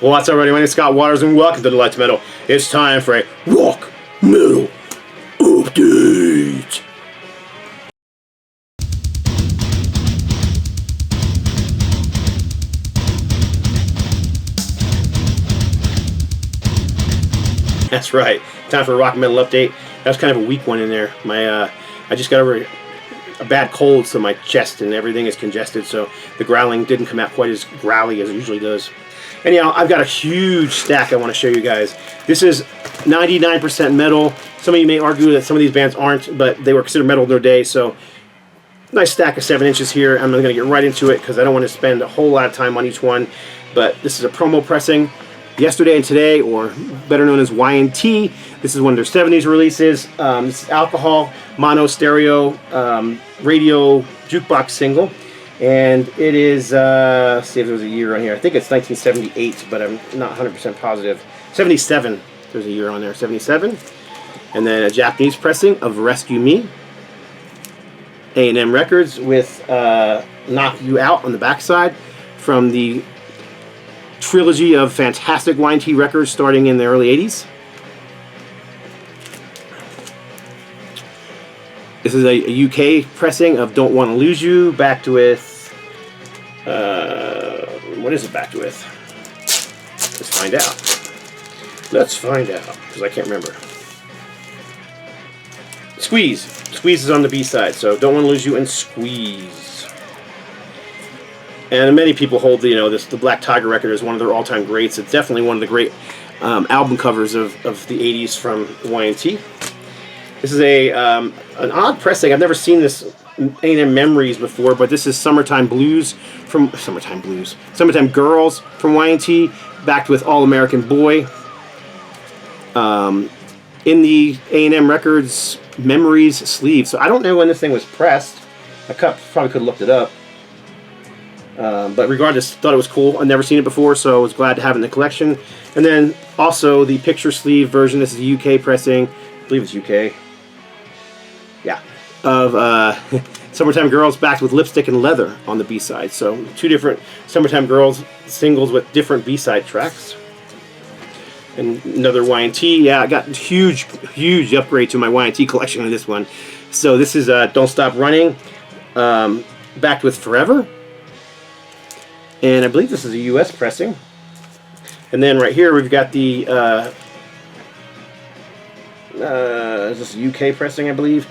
What's up, everybody? My name is Scott Waters, and welcome to Nolifetilmetal Metal. It's time for a rock metal update. That's right. Time for a rock metal update. That was kind of a weak one in there. I just got over a bad cold, so my chest and everything is congested, so the growling didn't come out quite as growly as it usually does. Anyhow, I've got a huge stack I want to show you guys. This is 99% metal. Some of you may argue that some of these bands aren't, but they were considered metal in their day, so nice stack of 7 inches here. I'm going to get right into it because I don't want to spend a whole lot of time on each one, but this is a promo pressing. Yesterday and Today, or better known as Y&T. This is one of their 70s releases. This is Alcohol, Mono Stereo, Radio Jukebox single. And it is, let's see if there's a year on here. I think it's 1978, but I'm not 100% positive. 77, there's a year on there, 77. And then a Japanese pressing of Rescue Me. A&M Records with Knock You Out on the backside from the trilogy of fantastic Y&T records starting in the early 80s. This is a UK pressing of Don't Want to Lose You, backed with, what is it backed with? Let's find out. Let's find out, because I can't remember. Squeeze. Squeeze is on the B-side, so Don't Want to Lose You and Squeeze. And many people hold the Black Tiger record as one of their all-time greats. It's definitely one of the great album covers of the 80s from Y&T. This is an odd pressing. I've never seen this A&M Memories before, but this is Summertime Girls from Y&T, backed with All American Boy. In the A&M Records Memories sleeve. So I don't know when this thing was pressed. I probably could have looked it up. But regardless, thought it was cool. I've never seen it before, so I was glad to have it in the collection. And then also the picture sleeve version. This is a UK pressing. I believe it's UK. Yeah. Of Summertime Girls, backed with Lipstick and Leather on the B-side. So 2 different Summertime Girls singles with different B-side tracks. And another Y&T. Yeah, I got huge upgrade to my Y&T collection in this one. So this is Don't Stop Running, backed with Forever. And I believe this is a US pressing. And then right here we've got the is this a UK pressing, I believe,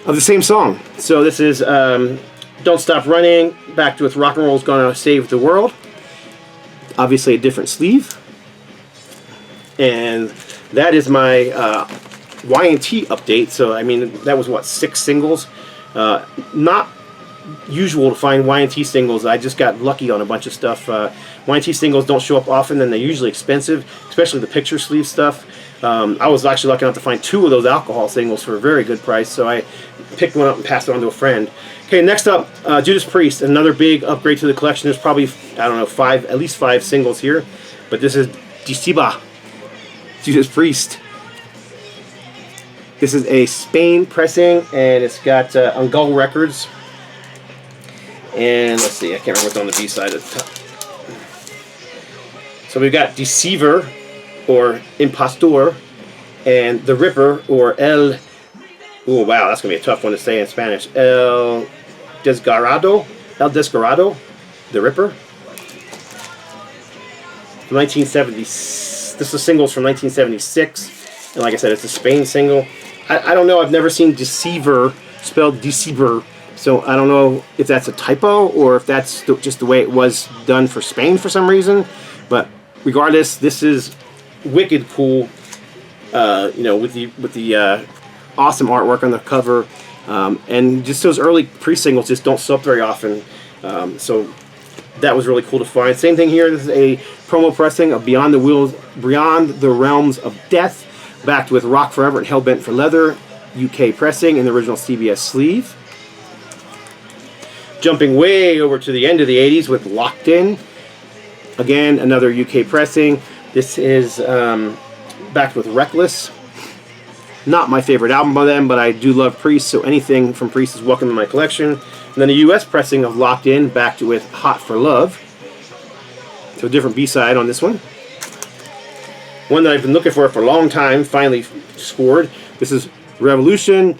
of the same song. So this is Don't Stop Running, backed with Rock and Roll's Gonna Save the World. Obviously a different sleeve. And that is my Y&T update. So I mean, that was what, 6 singles. Not usual to find Y&T singles. I just got lucky on a bunch of stuff. Y&T singles don't show up often, and they're usually expensive, especially the picture sleeve stuff. I was actually lucky enough to find 2 of those Alcohol singles for a very good price, so I picked one up and passed it on to a friend. Okay, next up, Judas Priest, another big upgrade to the collection. There's probably, I don't know, at least 5 singles here, but this is Disiba, Judas Priest. This is a Spain pressing, and it's got Ungull Records. And let's see, I can't remember what's on the B-side of the top. So we've got Deceiver, or Impostor, and The Ripper, or El... Oh, wow, that's going to be a tough one to say in Spanish. El Desgarrado, The Ripper. From 1970s. This is singles from 1976. And like I said, it's a Spain single. I don't know, I've never seen Deceiver spelled Deceiver. So I don't know if that's a typo or if that's just the way it was done for Spain for some reason. But regardless, this is wicked cool. With the awesome artwork on the cover, and just those early pre-singles just don't show up very often. So that was really cool to find. Same thing here. This is a promo pressing of Beyond the Realms of Death, backed with Rock Forever and Hellbent for Leather, UK pressing in the original CBS sleeve. Jumping way over to the end of the 80s with Locked In. Again, another UK pressing. This is backed with Reckless. Not my favorite album by them, but I do love Priest, so anything from Priest is welcome in my collection. And then a US pressing of Locked In, backed with Hot for Love. to a different B-side on this one. One that I've been looking for a long time, finally scored. This is Revolution,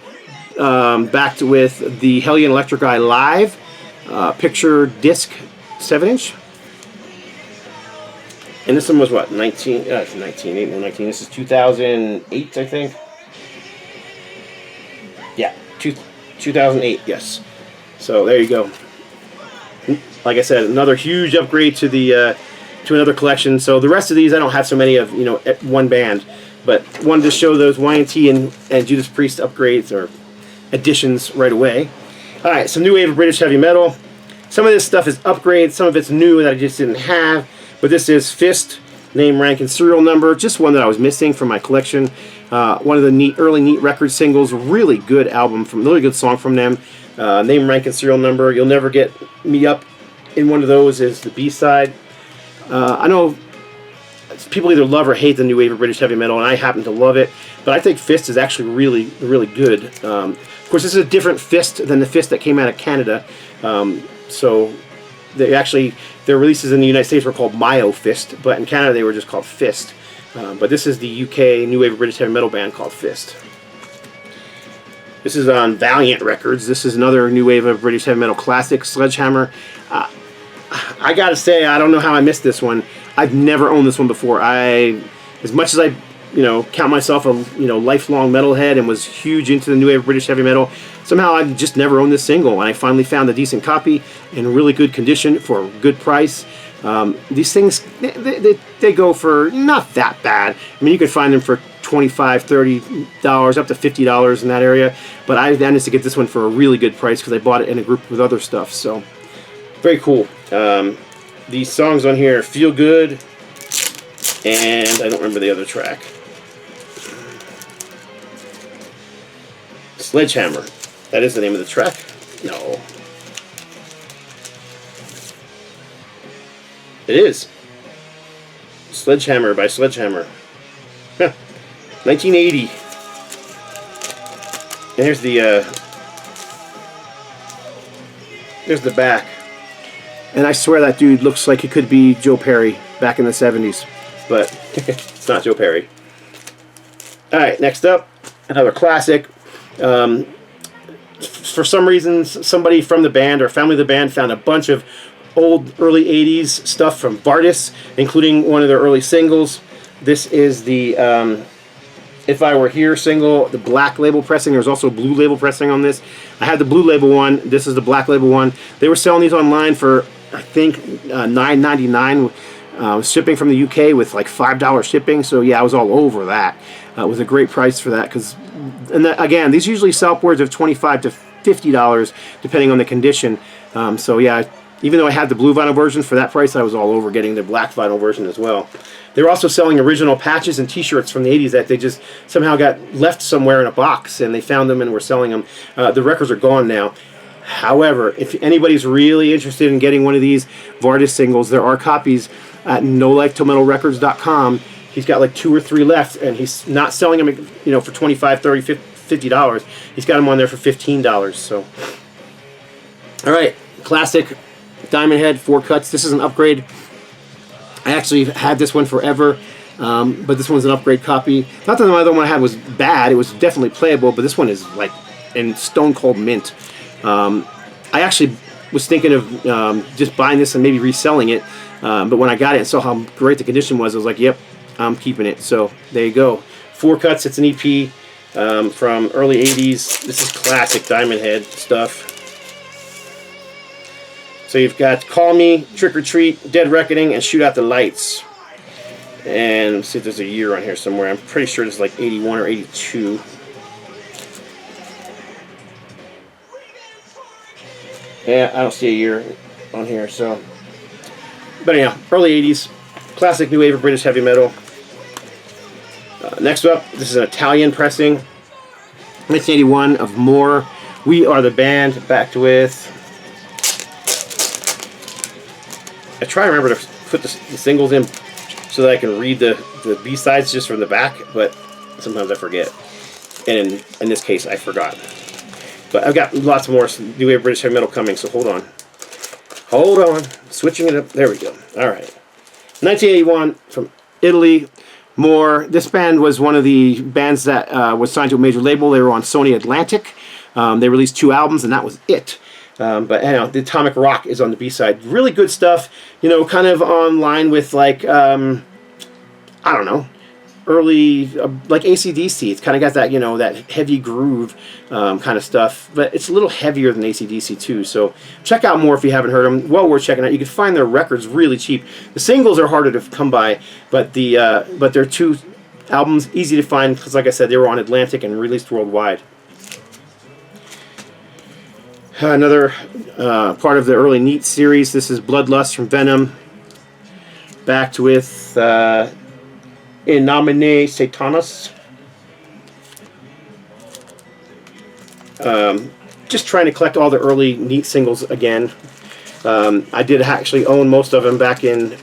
backed with the Hellion Electric Eye Live picture disc 7-inch. And this one was what, 19, 19, this is 2008, I think. Yeah, 2008, yes. So there you go. Like I said, another huge upgrade to the to another collection. So the rest of these I don't have so many of, you know, at one band, but wanted to show those Y&T and Judas Priest upgrades or additions right away. All right, some new wave of British heavy metal. Some of this stuff is upgrades, some of it's new that I just didn't have. But this is Fist, name, rank, and serial number. Just one that I was missing from my collection. One of the early Neat record singles. Really good album, really good song from them. Name, rank, and serial number. You'll Never Get Me Up in one of those is the B-side. I know people either love or hate the new wave of British heavy metal, and I happen to love it. But I think Fist is actually really, really good. Of course, this is a different Fist than the Fist that came out of Canada. So their releases in the United States were called Mayo Fist, but in Canada they were just called Fist. But this is the UK new wave of British heavy metal band called Fist. This is on Valiant Records. This is another new wave of British heavy metal classic, Sledgehammer. I gotta say, I don't know how I missed this one. I've never owned this one before. As much as I, count myself a, lifelong metalhead and was huge into the new wave of British heavy metal, somehow I've just never owned this single. And I finally found a decent copy in really good condition for a good price. These things, they go for not that bad. I mean, you could find them for $25, $30, up to $50 in that area. But I managed to get this one for a really good price because I bought it in a group with other stuff. So, very cool. These songs on here, Feel Good, and I don't remember the other track. Sledgehammer. That is the name of the track? No. It is. Sledgehammer by Sledgehammer. 1980. And here's the back. And I swear that dude looks like he could be Joe Perry back in the 70s. But it's not Joe Perry. Alright, next up, another classic. For some reason, somebody from the band or family of the band found a bunch of old early 80s stuff from Vardis, including one of their early singles. This is the If I Were Here single, the black label pressing. There's also a blue label pressing on this. I had the blue label one. This is the black label one. They were selling these online for, I think, $9.99. Shipping from the UK with like $5 shipping. So yeah, I was all over that. It was a great price for that again, these usually sell upwards of $25 to $50 depending on the condition. So yeah, even though I had the blue vinyl version for that price, I was all over getting the black vinyl version as well. They were also selling original patches and t-shirts from the 80s that they just somehow got left somewhere in a box, and they found them and were selling them. The records are gone now. However, if anybody's really interested in getting one of these Vardis singles, there are copies at nolifetilmetalrecords.com. He's got like 2 or 3 left, and he's not selling them, for $25, $30, $50. He's got them on there for $15. So, all right, classic Diamond Head 4 cuts. This is an upgrade. I actually had this one forever, but this one's an upgrade copy. Not that the other one I had was bad; it was definitely playable. But this one is like in stone cold mint. I actually was thinking of just buying this and maybe reselling it, but when I got it and saw how great the condition was, I was like, "Yep, I'm keeping it." So there you go. 4 cuts. It's an EP from early '80s. This is classic Diamond Head stuff. So you've got Call Me, Trick or Treat, Dead Reckoning, and Shoot Out the Lights. And let's see if there's a year on here somewhere. I'm pretty sure it's like 81 or 82. Yeah, I don't see a year on here, so. But anyhow, early 80s. Classic new wave of British heavy metal. Next up, this is an Italian pressing. 1981 of More. We Are the Band, backed with. I try to remember to put the singles in so that I can read the B-sides just from the back, but sometimes I forget. And in this case, I forgot. But I've got lots more new wave British heavy metal coming, so hold on. Hold on. Switching it up. There we go. All right. 1981 from Italy. More. This band was one of the bands that was signed to a major label. They were on Sony Atlantic. They released 2 albums, and that was it. But you know, the Atomic Rock is on the B-side. Really good stuff. You know, kind of on line with like I don't know, early like AC/DC. It's kind of got that, you know, that heavy groove kind of stuff. But it's a little heavier than AC/DC too. So check out more if you haven't heard them. Well worth checking out. You can find their records really cheap. The singles are harder to come by, but their 2 albums easy to find because, like I said, they were on Atlantic and released worldwide. Another part of the early Neat series. This is Bloodlust from Venom. Backed with In Nomine Satanas. Just trying to collect all the early Neat singles again. I did actually own most of them back in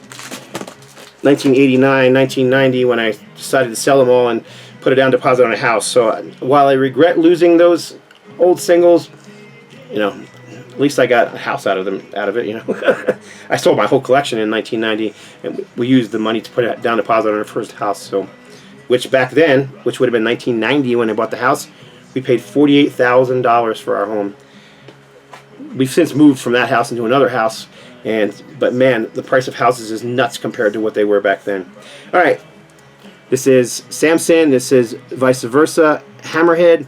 1989, 1990 when I decided to sell them all and put a down deposit on a house. So while I regret losing those old singles, you know, at least I got a house out of it, you know. I sold my whole collection in 1990, and we used the money to put a down deposit on our first house. So, which back then, which would have been 1990 when I bought the house, we paid $48,000 for our home. We've since moved from that house into another house, but man, the price of houses is nuts compared to what they were back then. All right, this is Samson. This is Vice Versa, Hammerhead.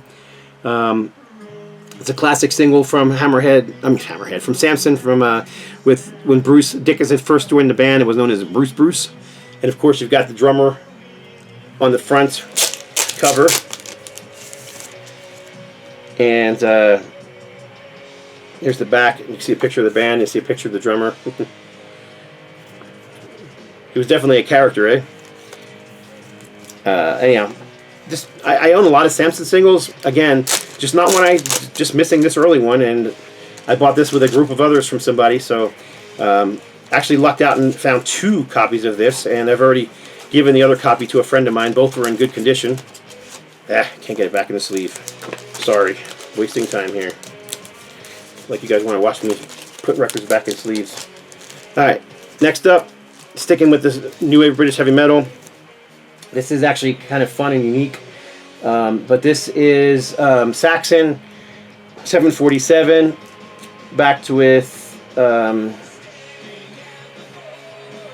It's a classic single from from Samson, with when Bruce Dickinson first joined the band. It was known as Bruce. And of course, you've got the drummer on the front cover. And here's the back. You can see a picture of the band. You see a picture of the drummer. He was definitely a character, eh? Anyhow, I own a lot of Samson singles. Again, just missing this early one, and I bought this with a group of others from somebody. So actually lucked out and found 2 copies of this, and I've already given the other copy to a friend of mine. Both were in good condition. Can't get it back in the sleeve. Sorry, wasting time here. Like you guys want to watch me put records back in sleeves. Alright, next up, sticking with this new wave British heavy metal. This is actually kind of fun and unique. But this is Saxon 747, backed with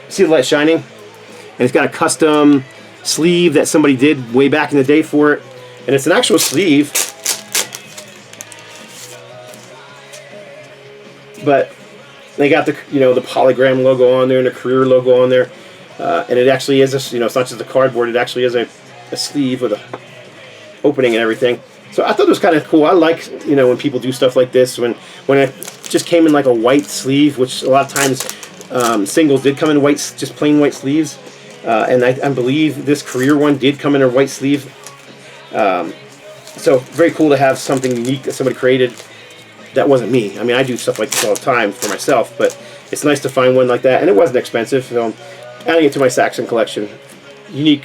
See the Light Shining. And it's got a custom sleeve that somebody did way back in the day for it. And it's an actual sleeve. But they got the polygram logo on there and the career logo on there. And it actually is it's not just a cardboard, it actually is a sleeve with a opening and everything. So I thought it was kind of cool. I like, when people do stuff like this, when it just came in like a white sleeve, which a lot of times singles did come in white, just plain white sleeves. And I believe this career one did come in a white sleeve. So very cool to have something unique that somebody created that wasn't me. I mean, I do stuff like this all the time for myself, but it's nice to find one like that, and it wasn't expensive, so adding it to my Saxon collection. Unique.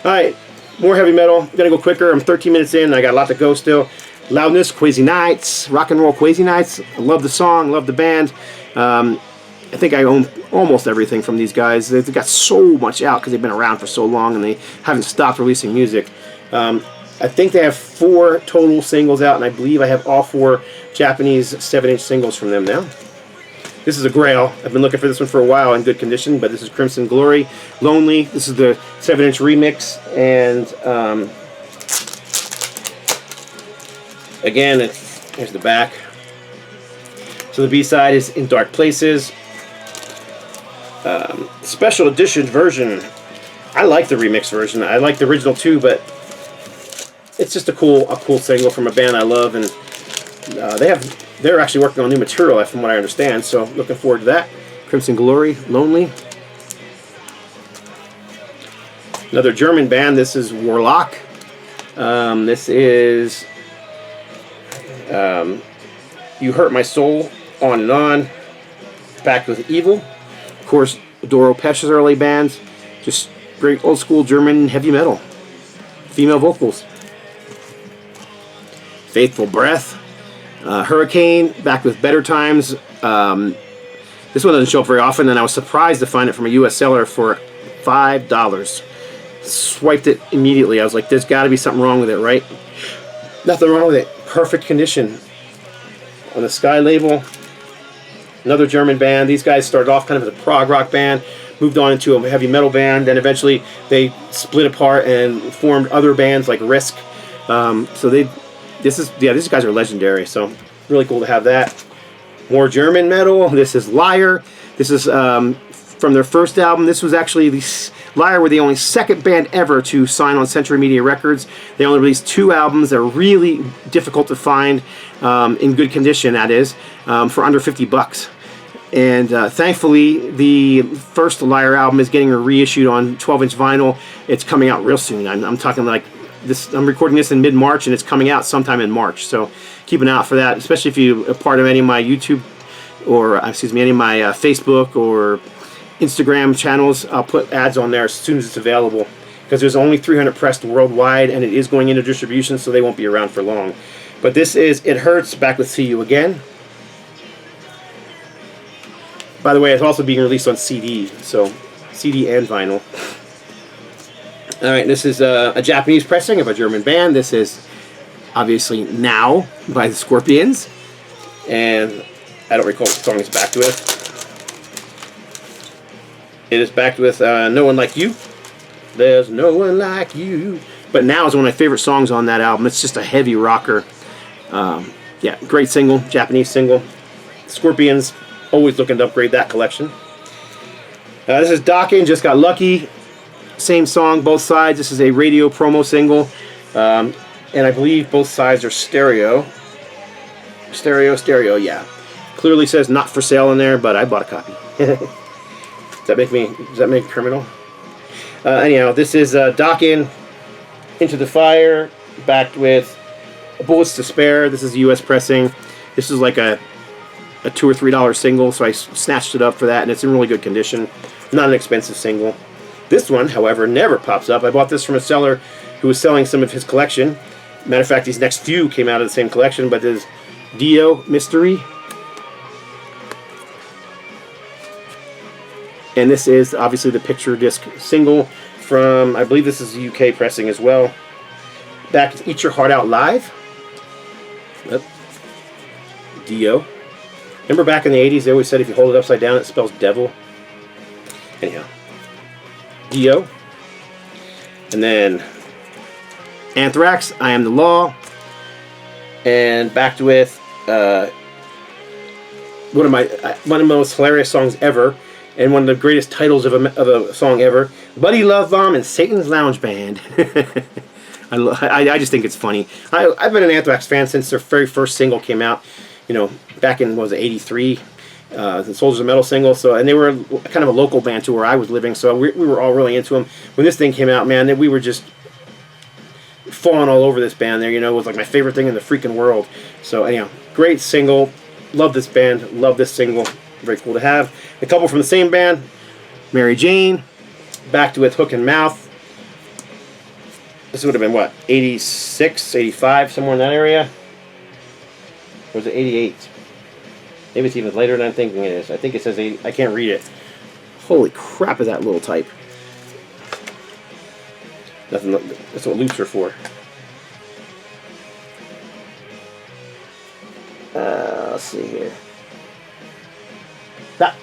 Alright, more heavy metal. I'm going to go quicker. I'm 13 minutes in. I got a lot to go still. Loudness, Quasi Nights, rock and roll Quasi Nights. I love the song, love the band. I think I own almost everything from these guys. They've got so much out because they've been around for so long and they haven't stopped releasing music. I think they have 4 total singles out, and I believe I have all 4 Japanese 7-inch singles from them now. This is a grail. I've been looking for this one for a while in good condition, but this is Crimson Glory, Lonely. This is the 7-inch remix, and again, here's the back. So the B-side is In Dark Places. Special edition version. I like the remix version. I like the original too, but it's just a cool single from a band I love, and they're actually working on new material from what I understand, so looking forward to that. Crimson Glory, Lonely. Another German band. This is Warlock. This is You Hurt My Soul, On and On. Backed with Evil. Of course, Doro Pesch's early bands. Just great old school German heavy metal. Female vocals. Faithful Breath. Hurricane, back with Better Times. This one doesn't show up very often, and I was surprised to find it from a U.S. seller for $5. Swiped it immediately. I was like, there's got to be something wrong with it, right? Nothing wrong with it. Perfect condition. On the Sky label, another German band. These guys started off kind of as a prog rock band, moved on into a heavy metal band, then eventually they split apart and formed other bands like Risk. So these guys are legendary. So really cool to have that. More German metal. This is Liar. This is from their first album. This was actually Liar were the only second band ever to sign on Century Media Records. They only released 2 albums that are really difficult to find in good condition, that is, for under $50. And thankfully, the first Liar album is getting reissued on 12-inch vinyl. It's coming out real soon. I'm talking like this. I'm recording this in mid-March, and it's coming out sometime in March. So keep an eye out for that, especially if you're a part of any of my YouTube or, excuse me, any of my Facebook or Instagram channels. I'll put ads on there as soon as it's available, because there's only 300 pressed worldwide, and it is going into distribution, so they won't be around for long. But this is It Hurts, back with See You Again. By the way, it's also being released on CD, so CD and vinyl. Alright, this is a Japanese pressing of a German band. This is obviously Now by the Scorpions, and I don't recall what the song is backed with. It is backed with No One Like You. There's no one like you. But Now is one of my favorite songs on that album. It's just a heavy rocker. Yeah, great single, Japanese single. Scorpions, always looking to upgrade that collection. This is Dokken, Just Got Lucky. Same song, both sides. This is a radio promo single. And I believe both sides are stereo. Stereo, yeah. Clearly says not for sale in there, but I bought a copy. Does that make criminal? Anyhow, this is Dokken, Into the Fire, backed with Bullets to Spare. This is a U.S. pressing. This is like a $2 or $3 single, so I snatched it up for that, and it's in really good condition. Not an expensive single. This one, however, never pops up. I bought this from a seller who was selling some of his collection. Matter of fact, these next few came out of the same collection, but there's Dio Mystery. And this is obviously the picture disc single from, I believe this is a UK pressing as well. Back to Eat Your Heart Out Live. Yep. Dio. Remember back in the 80s, they always said if you hold it upside down, it spells devil. Anyhow. Dio. And then Anthrax, I Am the Law. And backed with one of the most hilarious songs ever, and one of the greatest titles of a song ever, Buddy Love Bomb and Satan's Lounge Band. I just think it's funny. I've been an Anthrax fan since their very first single came out, you know, back in, what was it, 83, the Soldiers of Metal single. So, and they were kind of a local band to where I was living, so we were all really into them. When this thing came out, man, we were just falling all over this band there, you know. It was like my favorite thing in the freaking world. So anyhow, great single. Love this band, love this single. Very cool to have. A couple from the same band, Mary Jane, backed with Hook and Mouth. This would have been, what, 86, 85, somewhere in that area? Or was it 88? Maybe it's even later than I'm thinking it is. I think it says 80. I can't read it. Holy crap, is that little type. Nothing. That's what loops are for. Let's see here.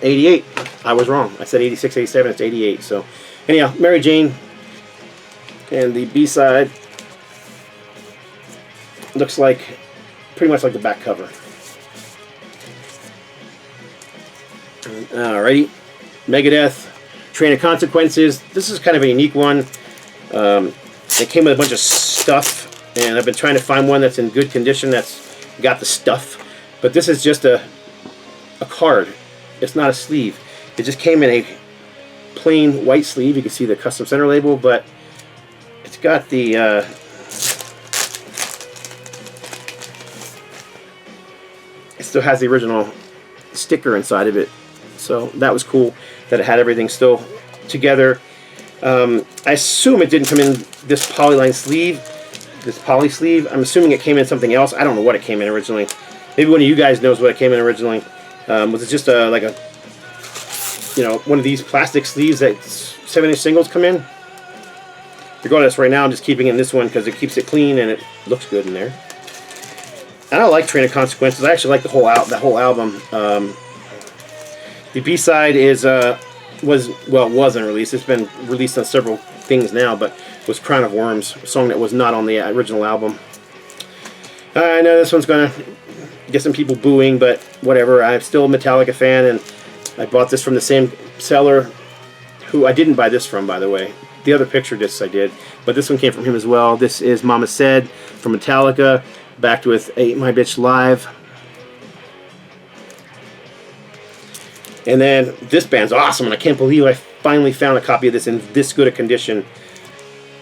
88. I was wrong. I said 86, 87. It's 88. So, anyhow, Mary Jane. And the B-side looks like pretty much like the back cover. Alrighty. Megadeth, Train of Consequences. This is kind of a unique one. It came with a bunch of stuff, and I've been trying to find one that's in good condition that's got the stuff. But this is just a card. It's not a sleeve. It just came in a plain white sleeve. You can see the custom center label, but it's got the it still has the original sticker inside of it. So that was cool that it had everything still together. I assume it didn't come in this polyline sleeve, this poly sleeve. I'm assuming it came in something else. I don't know what it came in originally. Maybe one of you guys knows what it came in originally. Was it just like a you know, one of these plastic sleeves that 7-inch singles come in. Regardless, right now I'm just keeping it in this one because it keeps it clean and it looks good in there. And I like Train of Consequences. I actually like the whole album. The B-side is wasn't released. It's been released on several things now, but was Crown of Worms, a song that was not on the original album. I know this one's gonna get some people booing, but whatever. I'm still a Metallica fan, and I bought this from the same seller who I didn't buy this from, by the way. The other picture discs I did, but this one came from him as well. This is Mama Said from Metallica, backed with Ain't My Bitch Live. And then this band's awesome, and I can't believe I finally found a copy of this in this good a condition.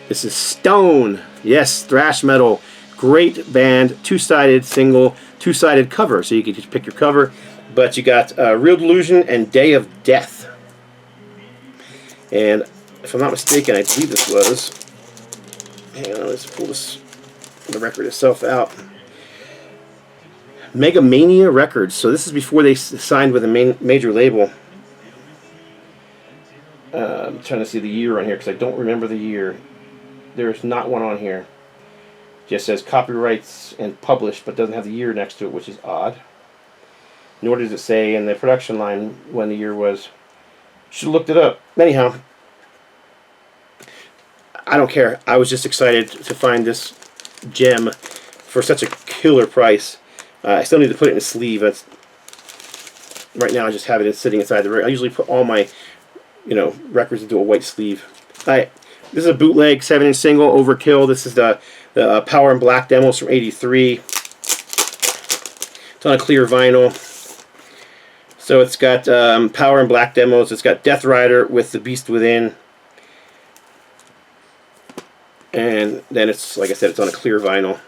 This is Stone. Yes, thrash metal. Great band, two-sided single, two-sided cover, so you can just pick your cover. But you got Real Delusion and Day of Death. And if I'm not mistaken, I believe this was... Hang on, let's pull the record itself out. Megamania Records. So this is before they signed with a major label. I'm trying to see the year on here because I don't remember the year. There's not one on here. Just says copyrights and published, but doesn't have the year next to it, which is odd. Nor does it say in the production line when the year was. Should have looked it up. Anyhow, I don't care. I was just excited to find this gem for such a killer price. I still need to put it in a sleeve. Right now I just have it sitting inside the record. I usually put all my, records into a white sleeve. This is a bootleg 7-inch single, Overkill. This is the Power and Black demos from '83. It's on a clear vinyl. So it's got Power and Black demos. It's got Death Rider with The Beast Within. And then it's, like I said, it's on a clear vinyl.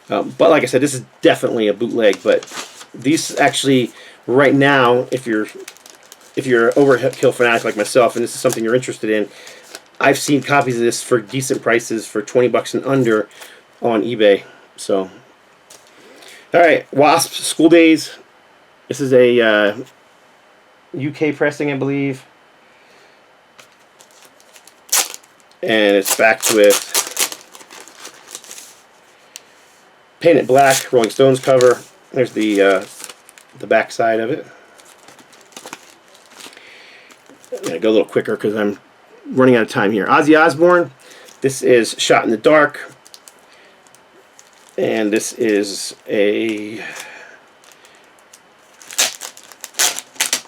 But like I said, this is definitely a bootleg. But these actually, right now, if you're overkill fanatic like myself, and this is something you're interested in, I've seen copies of this for decent prices for 20 bucks and under on eBay. So, all right, Wasp School Days. This is a UK pressing, I believe, and it's backed with Painted Black, Rolling Stones cover. There's the back side of it. I'm going to go a little quicker because I'm running out of time here. Ozzy Osbourne. This is Shot in the Dark. And this is I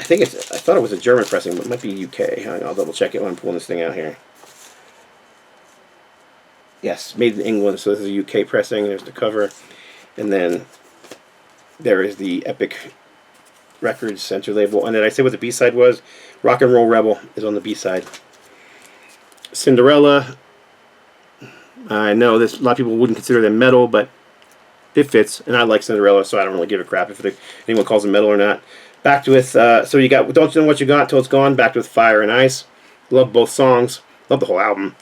thought it was a German pressing, but it might be UK. I'll double check it when I'm pulling this thing out here. Yes, made in England, so this is a UK pressing. There's the cover. And then there is the Epic Records center label. And did I say what the B-side was? Rock and Roll Rebel is on the B-side. Cinderella. I know a lot of people wouldn't consider them metal, but it fits. And I like Cinderella, so I don't really give a crap if anyone calls them metal or not. Backed with, so you got Don't You Know What You Got Till It's Gone, backed with Fire and Ice. Love both songs. Love the whole album.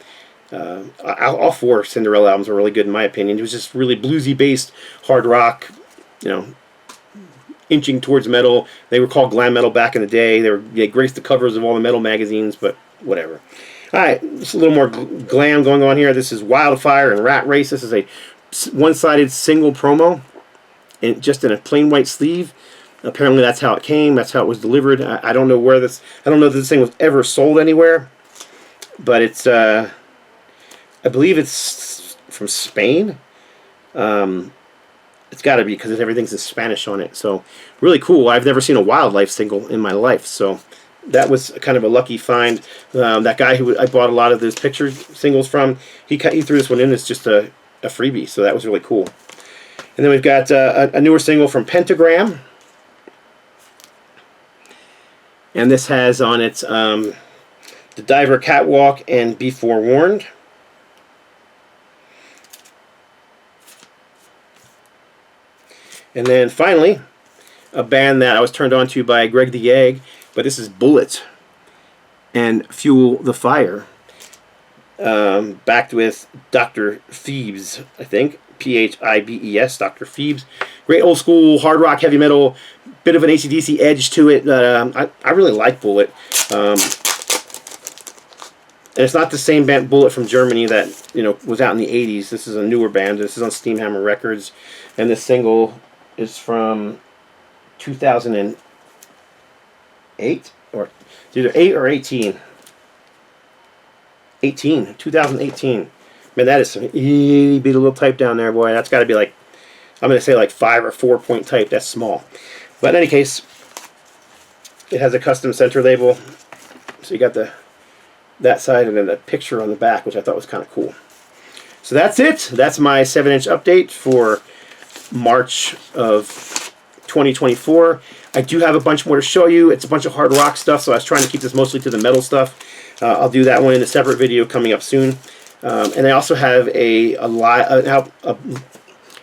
All 4 Cinderella albums were really good in my opinion. It was just really bluesy based, hard rock, inching towards metal. They were called glam metal back in the day. They graced the covers of all the metal magazines, but whatever. Alright, just a little more glam going on here. This is Wildfire and Rat Race. This is a one-sided single promo, and just in a plain white sleeve. Apparently that's how it came. That's how it was delivered. I don't know I don't know if this thing was ever sold anywhere, but it's I believe it's from Spain. It's got to be because everything's in Spanish on it. So really cool. I've never seen a Wildlife single in my life. So that was kind of a lucky find. That guy who I bought a lot of those picture singles from, he threw this one in as just a freebie. So that was really cool. And then we've got a newer single from Pentagram. And this has on it The Diver Catwalk and Be Forewarned. And then finally, a band that I was turned on to by Greg the Egg, but this is Bullet and Fuel the Fire. Backed with Dr. Phoebes, I think. Phibes, Dr. Phoebes. great old school hard rock, heavy metal, bit of an AC/DC edge to it. I really like Bullet. And it's not the same band Bullet from Germany that was out in the 80s. This is a newer band. This is on Steamhammer Records, and this single is from 2008 or it's either 8 or 18. 2018. Man, that is some itty bitty little type down there, boy. That's got to be like, I'm going to say like 5 or 4 point type. That's small. But in any case, it has a custom center label. So you got that side and then the picture on the back, which I thought was kind of cool. So that's it. That's my 7-inch update for March of 2024. I do have a bunch more to show you. It's a bunch of hard rock stuff, so I was trying to keep this mostly to the metal stuff. I'll do that one in a separate video coming up soon. And I also have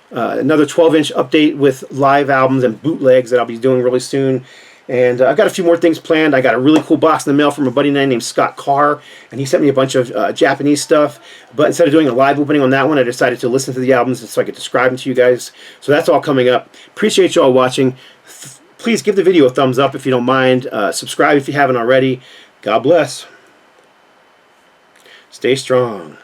another 12-inch update with live albums and bootlegs that I'll be doing really soon. And I've got a few more things planned. I got a really cool box in the mail from a buddy named Scott Carr, and he sent me a bunch of Japanese stuff. But instead of doing a live opening on that one, I decided to listen to the albums so I could describe them to you guys. So that's all coming up. Appreciate you all watching. Please give the video a thumbs up if you don't mind. Subscribe if you haven't already. God bless. Stay strong.